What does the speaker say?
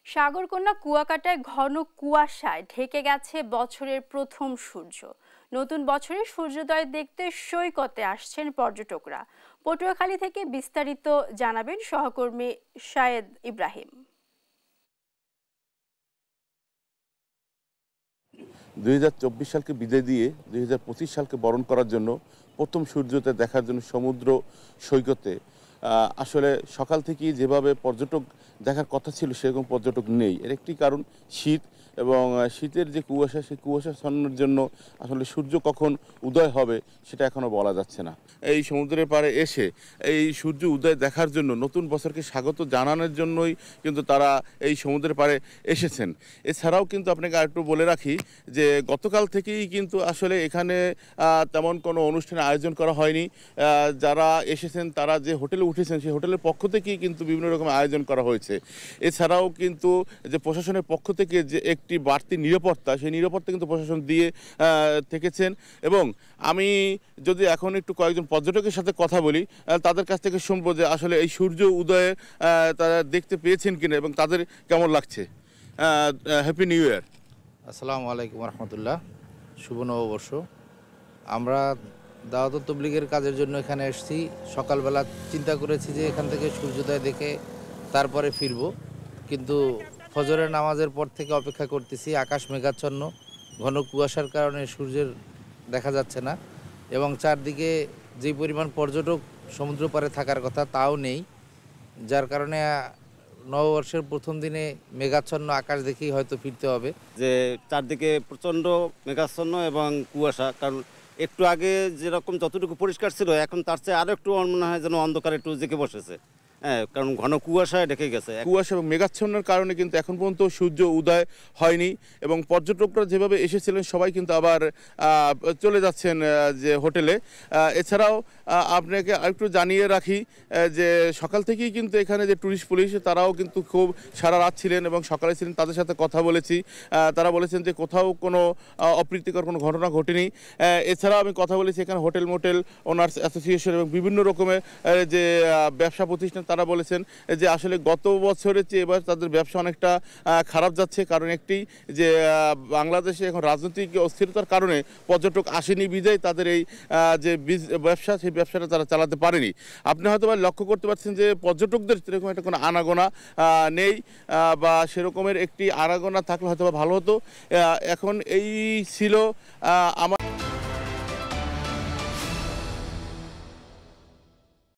সাগরকন্যা কুয়াকাটায় ঘন কুয়াশায় ঢেকে গেছে বছরের প্রথম সূর্য। নতুন বছরে সূর্যোদয় দেখতে সৈকতে আসছেন পর্যটকরা। পটুয়াখালী থেকে বিস্তারিত জানাবেন সহকর্মী শায়েদ ইব্রাহিম। 2024 সালকে বিদায় দিয়ে 2025 সালকে বরণ করার জন্য প্রথম সূর্যোদয় দেখার জন্য সমুদ্র সৈকতে আসলে সকাল থেকেই যেভাবে পর্যটক দেখার কথা ছিল সেরকম পর্যটক নেই। এর একটি কারণ শীত, এবং শীতের যে কুয়াশা, সেই কুয়াশা ছড়ানোর জন্য আসলে সূর্য কখন উদয় হবে সেটা এখনও বলা যাচ্ছে না। এই সমুদ্রের পাড়ে এসে এই সূর্য উদয় দেখার জন্য, নতুন বছরকে স্বাগত জানানোর জন্যই কিন্তু তারা এই সমুদ্রের পাড়ে এসেছেন। এছাড়াও কিন্তু আপনাকে আরেকটু বলে রাখি যে গতকাল থেকেই কিন্তু আসলে এখানে তেমন কোনো অনুষ্ঠানের আয়োজন করা হয়নি। যারা এসেছেন তারা যে হোটেলে উঠেছেন সেই হোটেলের পক্ষ থেকেই কিন্তু বিভিন্ন রকম আয়োজন করা হয়েছে। এছাড়াও কিন্তু যে প্রশাসনের পক্ষ থেকে যে একটি বাড়তি নিরাপত্তা, সেই নিরাপত্তা কিন্তু প্রশাসন দিয়ে থেকেছেন। এবং আমি যদি এখন একটু কয়েকজন পর্যটকের সাথে কথা বলি, তাদের কাছ থেকে শুনবো যে আসলে এই সূর্য উদয়ে তারা দেখতে পেয়েছেন কিনা এবং তাদের কেমন লাগছে। Happy new year. আসসালামু আলাইকুম রহমতুল্লাহ, শুভ নববর্ষ। আমরা দাওয়াত তবলিগের কাজের জন্য এখানে এসেছি। সকালবেলা চিন্তা করেছি যে এখান থেকে সূর্যোদয় দেখে তারপরে ফিরব, কিন্তু ফজরের নামাজের পর থেকে অপেক্ষা করতেছি। আকাশ মেঘাচ্ছন্ন, ঘন কুয়াশার কারণে সূর্যের দেখা যাচ্ছে না, এবং চারদিকে যে পরিমাণ পর্যটক সমুদ্র পাড়ে থাকার কথা তাও নেই, যার কারণে নববর্ষের প্রথম দিনে মেঘাচ্ছন্ন আকাশ দেখেই হয়তো ফিরতে হবে। যে চারদিকে প্রচণ্ড মেঘাচ্ছন্ন এবং কুয়াশা, কারণ একটু আগে যেরকম যতটুকু পরিষ্কার ছিল এখন তার চেয়ে আরও একটু মনে হয় যেন অন্ধকার একটু জেঁকে বসেছে। হ্যাঁ, কারণ ঘন কুয়াশায় ঢেকে গেছে। কুয়াশা এবং মেঘাচ্ছন্নের কারণে কিন্তু এখন পর্যন্ত সূর্য উদয় হয়নি, এবং পর্যটকরা যেভাবে এসেছিলেন সবাই কিন্তু আবার চলে যাচ্ছেন যে হোটেলে। এছাড়াও আপনাকে আরেকটু জানিয়ে রাখি যে সকাল থেকেই কিন্তু এখানে যে ট্যুরিস্ট পুলিশ তারাও কিন্তু খুব সারা রাত ছিলেন এবং সকালে ছিলেন। তাদের সাথে কথা বলেছি, তারা বলেছেন যে কোথাও কোনো অপ্রীতিকর কোনো ঘটনা ঘটেনি। এছাড়াও আমি কথা বলেছি এখানে হোটেল মোটেল ওনার্স অ্যাসোসিয়েশন এবং বিভিন্ন রকমের যে ব্যবসা প্রতিষ্ঠান, তারা বলেছেন যে আসলে গত বছরের চেয়ে এবার তাদের ব্যবসা অনেকটা খারাপ যাচ্ছে। কারণ একটি যে বাংলাদেশে এখন রাজনৈতিক অস্থিরতার কারণে পর্যটক আসেনি বিদায় তাদের এই যে ব্যবসা, সেই ব্যবসাটা তারা চালাতে পারেনি। আপনি হয়তো লক্ষ্য করতে পারছেন যে পর্যটকদের সেরকম একটা কোনো আনাগোনা নেই, বা সেরকমের একটি আনাগোনা থাকলে হয়তো ভালো হতো। এখন এই ছিল আমার